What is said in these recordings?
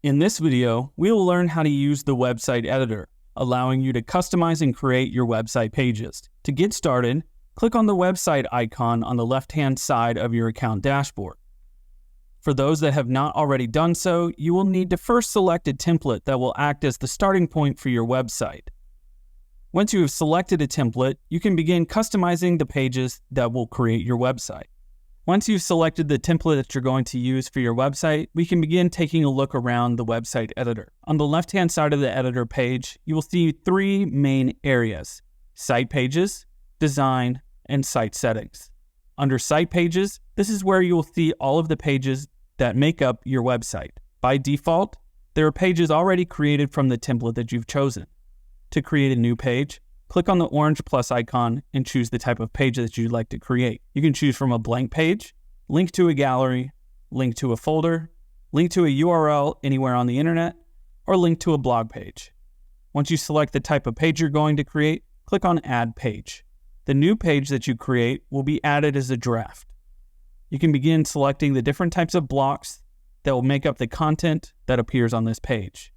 In this video, we will learn how to use the website editor, allowing you to customize and create your website pages. To get started, click on the website icon on the left-hand side of your account dashboard. For those that have not already done so, you will need to first select a template that will act as the starting point for your website. Once you have selected a template, you can begin customizing the pages that will create your website. Once you've selected the template that you're going to use for your website, we can begin taking a look around the website editor. On the left-hand side of the editor page, you will see three main areas: site pages, design, and site settings. Under site pages, this is where you will see all of the pages that make up your website. By default, there are pages already created from the template that you've chosen. To create a new page, click on the orange plus icon and choose the type of page that you'd like to create. You can choose from a blank page, link to a gallery, link to a folder, link to a URL anywhere on the internet, or link to a blog page. Once you select the type of page you're going to create, click on Add Page. The new page that you create will be added as a draft. You can begin selecting the different types of blocks that will make up the content that appears on this page.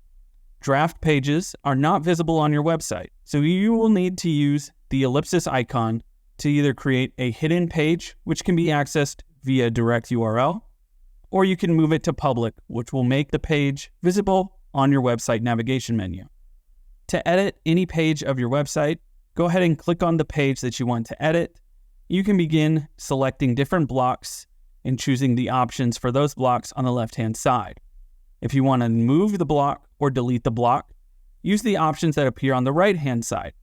Draft pages are not visible on your website, so you will need to use the ellipsis icon to either create a hidden page, which can be accessed via direct URL, or you can move it to public, which will make the page visible on your website navigation menu. To edit any page of your website, go ahead and click on the page that you want to edit. You can begin selecting different blocks and choosing the options for those blocks on the left-hand side. If you want to move the block or delete the block, use the options that appear on the right-hand side.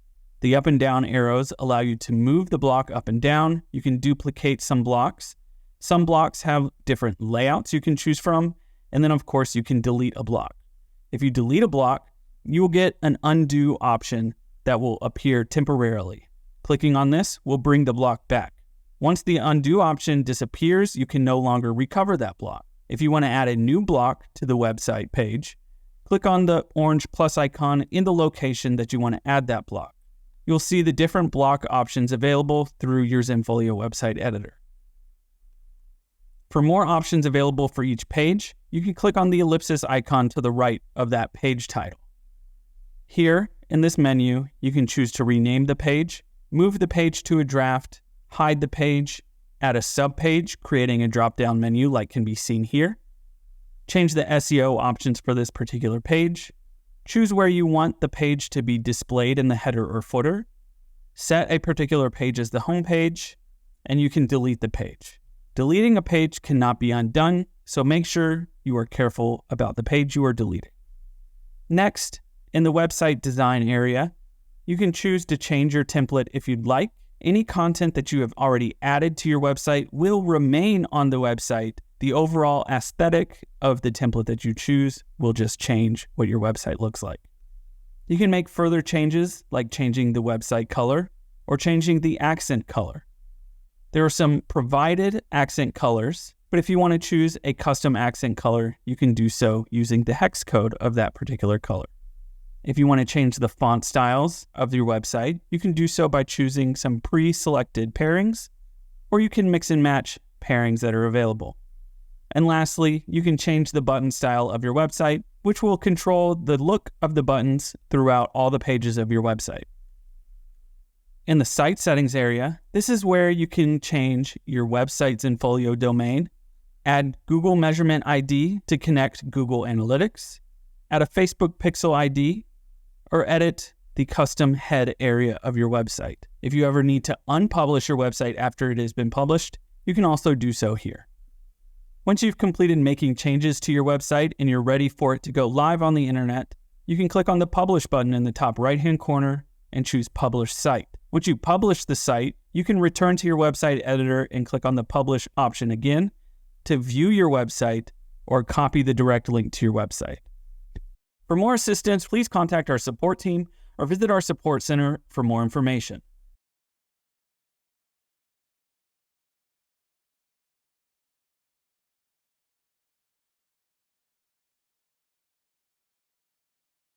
The up and down arrows allow you to move the block up and down. You can duplicate some blocks. Some blocks have different layouts you can choose from, and then of course you can delete a block. If you delete a block, you will get an undo option that will appear temporarily. Clicking on this will bring the block back. Once the undo option disappears, you can no longer recover that block. If you want to add a new block to the website page, click on the orange plus icon in the location that you want to add that block. You'll see the different block options available through your Zenfolio website editor. For more options available for each page, you can click on the ellipsis icon to the right of that page title. Here, in this menu, you can choose to rename the page, move the page to a draft, hide the page, add a subpage, creating a drop-down menu like can be seen here, change the SEO options for this particular page, choose where you want the page to be displayed in the header or footer, set a particular page as the home page, and you can delete the page. Deleting a page cannot be undone, so make sure you are careful about the page you are deleting. Next, in the website design area, you can choose to change your template if you'd like. Any content that you have already added to your website will remain on the website. The overall aesthetic of the template that you choose will just change what your website looks like. You can make further changes like changing the website color or changing the accent color. There are some provided accent colors, but if you want to choose a custom accent color, you can do so using the hex code of that particular color. If you want to change the font styles of your website, you can do so by choosing some pre-selected pairings, or you can mix and match pairings that are available. And lastly, you can change the button style of your website, which will control the look of the buttons throughout all the pages of your website. In the site settings area, this is where you can change your website's Zenfolio domain, add Google Measurement ID to connect Google Analytics, add a Facebook Pixel ID, or edit the custom head area of your website. If you ever need to unpublish your website after it has been published, you can also do so here. Once you've completed making changes to your website and you're ready for it to go live on the internet, you can click on the Publish button in the top right-hand corner and choose Publish Site. Once you publish the site, you can return to your website editor and click on the Publish option again to view your website or copy the direct link to your website. For more assistance, please contact our support team or visit our support center for more information.